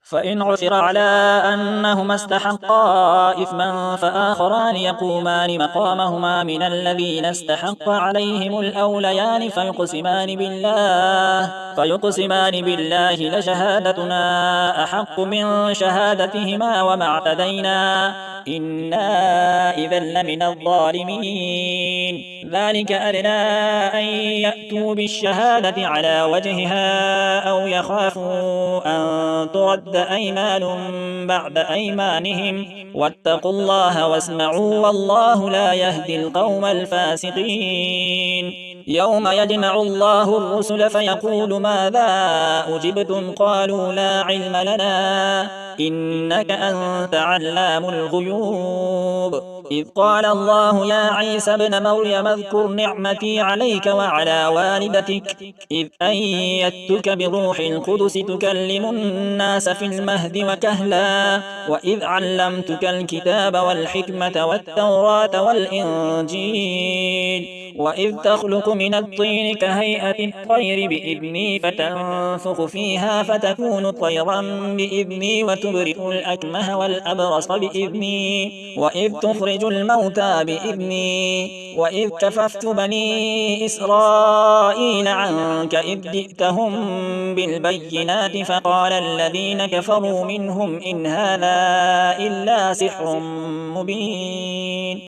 فإن عثر على أنهما استحقا إثما فآخران يقومان مقامهما من الذين استحق عليهم الأوليان فيقسمان بالله لشهادتنا أحق من شهادتهما وما اعتدينا إنا إذا لمن الظالمين. ذلك أدنى أن يأتوا بالشهادة على وجهها أو يخافوا أن ترد أيمان بعد أيمانهم واتقوا الله واسمعوا والله لا يهدي القوم الفاسقين. يوم يجمع الله الرسل فيقول ماذا أجبتم قالوا لا علم لنا إنك أنت علام الغيوب. إذ قال الله يا عيسى ابن مريم اذكر نعمتي عليك وعلى والدتك إذ أيدتك بروح القدس تكلم الناس في المهد وكهلا وإذ علمتك الكتاب والحكمة والتوراة والإنجيل وإذ تخلق من الطين كهيئة الطير بإذني فتنفخ فيها فتكون طيرا بإذني وتبرئ الأكمه والأبرص بإذني وإذ تخرج الموتى بإذني وإذ كففت بني إسرائيل عنك إذ جئتهم بالبينات فقال الذين كفروا منهم إن هذا إلا سحر مبين.